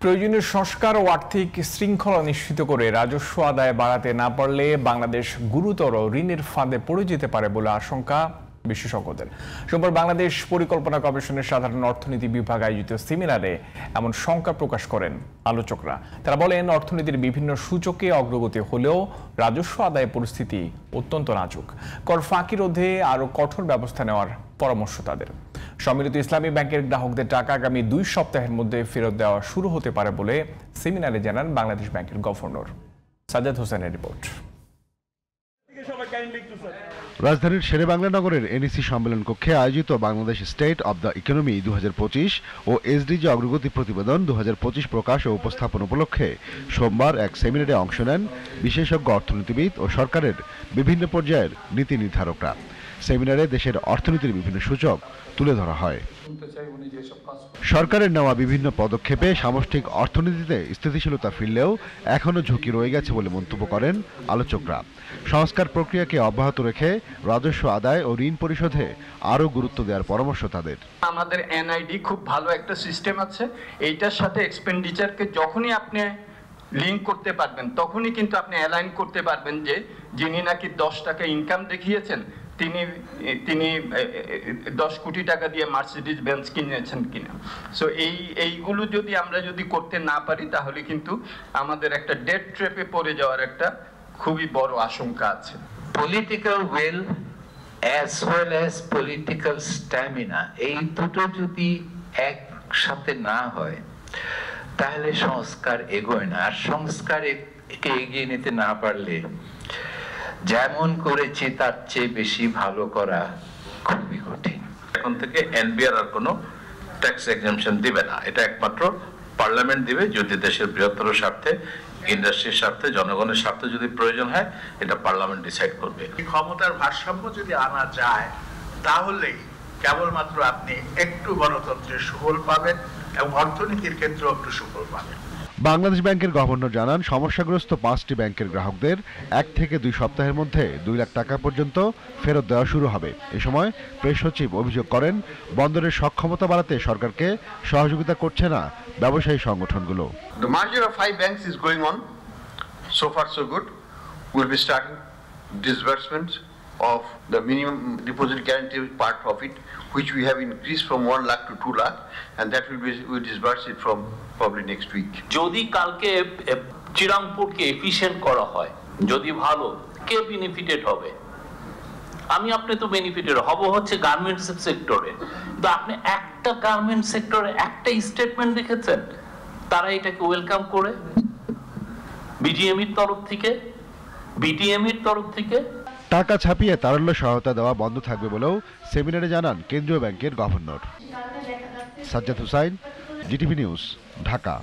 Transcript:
প্রয়োজনীয় সংস্কার ও আর্থিক শৃঙ্খলা নিশ্চিত করে রাজস্ব আদায় বাড়াতে না পারলে বাংলাদেশ গুরুতর ঋণের ফাঁদে পড়ে যেতে পারে বলে আশঙ্কা বিশেষজ্ঞদের। সোমবার বাংলাদেশ পরিকল্পনা কমিশনের সাধারণ অর্থনীতি বিভাগ আয়োজিত সেমিনারে এমন শঙ্কা প্রকাশ করেন আলোচকরা। তারা বলেন, অর্থনীতির বিভিন্ন সূচকে অগ্রগতি হলেও রাজস্ব আদায়ের পরিস্থিতি অত্যন্ত নাজুক। কর ফাঁকি রোধে আরও কঠোর ব্যবস্থা নেওয়ার পরামর্শ তাদের। সম্মিলিত ইসলামী ব্যাংকের গ্রাহকদের টাকা আগামী 2 সপ্তাহের মধ্যে ফেরত দেওয়া শুরু হতে পারে বলে সেমিনারে জানান বাংলাদেশ ব্যাংকের গভর্নর। সাজ্জাদ হোসেনের রিপোর্ট। রাজধানীর শেরেবাংলা নগরের এনইসি সম্মেলন কক্ষে আয়োজিত Bangladesh state of the economy 2025 ও এসডিজি অগ্রগতি প্রতিবেদন 2025 প্রকাশ ও উপস্থাপন উপলক্ষে সোমবার এক সেমিনারে অংশ নেন বিশেষজ্ঞ অর্থনীতিবিদ ও সরকারের বিভিন্ন পর্যায়ের নীতি নির্ধারকরা। সেমিনারে দেশের অর্থনীতির বিভিন্ন সূচক তুলে ধরা হয়। সরকারের নেওয়া বিভিন্ন পদক্ষেপে সামষ্টিক অর্থনীতিতে স্থিতিশীলতা ফিরলেও এখনও ঝুঁকি রয়ে গেছে বলে মন্তব্য করেন আলোচকরা। সংস্কার প্রক্রিয়াকে অব্যাহত রেখে রাজস্ব আদায় ও ঋণ পরিশোধে আরও গুরুত্ব দেওয়ার পরামর্শ তাদের। আমাদের এনআইডি খুব ভালো একটা সিস্টেম আছে। এইটার সাথে এক্সপেন্ডিচারকে যখনই আপনি লিঙ্ক করতে পারবেন তখনই কিন্তু আপনি অ্যালাইন করতে পারবেন যে যিনি নাকি 10 টাকা ইনকাম দেখিয়েছেন তিনি 10 কোটি টাকা দিয়ে মার্সিডিজ বেঞ্জ কিনেছেন কিনা। সো এইগুলো যদি আমরা করতে না পারি তাহলে কিন্তু আমাদের একটা ডেট ট্র্যাপে পড়ে যাওয়ার একটা খুবই বড় আশঙ্কা আছে। Political will as well as political stamina, এই দুটো যদি একসাথে না হয় তাহলে সংস্কার এগোয় না। আর সংস্কার এগিয়ে নিতে না পারলে যেমন করেছি তার চেয়ে বেশি ভালো করা খুবই কঠিন। এখন থেকে এনবিআর আর কোনো ট্যাক্স এক্সাম্পশন দিবে না, এটা একমাত্র পার্লামেন্ট দিবে। যদি দেশের বৃহত্তর স্বার্থে, ইন্ডাস্ট্রির স্বার্থে, জনগণের স্বার্থে যদি প্রয়োজন হয়, এটা পার্লামেন্ট ডিসাইড করবে। ক্ষমতার ভারসাম্য যদি আনা যায় তাহলেই কেবলমাত্র আপনি একটু গণতন্ত্রের সুফল পাবেন এবং অর্থনীতির ক্ষেত্রেও একটু সুফল পাবেন। বাংলাদেশ ব্যাংকের গভর্নর জানান, সমস্যাগ্রস্ত 5টি ব্যাংকের গ্রাহকদের 1 থেকে 2 সপ্তাহের মধ্যে 2 লাখ টাকা পর্যন্ত ফেরত দেওয়া শুরু হবে। এ সময় প্রেস সচিব অভিযোগ করেন, বন্দরের সক্ষমতা বাড়াতে সরকারকে সহযোগিতা করছে না ব্যবসায়ী সংগঠনগুলো। The merger of 5 banks is going on. So far so good. We'll be starting disbursements of the minimum deposit guarantee part of it, which we have increased from 1 lakh to 2 lakh, and that we'll disburse it from probably next week. যদি কালকে চিরাংপুরকে efficient করা হয়, যদি ভালো, কে benefited হবে? আপনি তো benefited হব হচ্ছে গার্মেন্টস সেক্টরে। তো আপনি একটা গার্মেন্টস সেক্টরে একটা স্টেটমেন্ট দেখেছেন তারা এটাকে ওয়েলকাম করে বিডিএমইর তরফ থেকে টাকা ছাপিয়ে তারল্য সহায়তা দেওয়া বন্ধ থাকবে বলেও সেমিনারে জানান কেন্দ্রীয় ব্যাংকের governor. Sajjad Hossain, GTV news, Dhaka.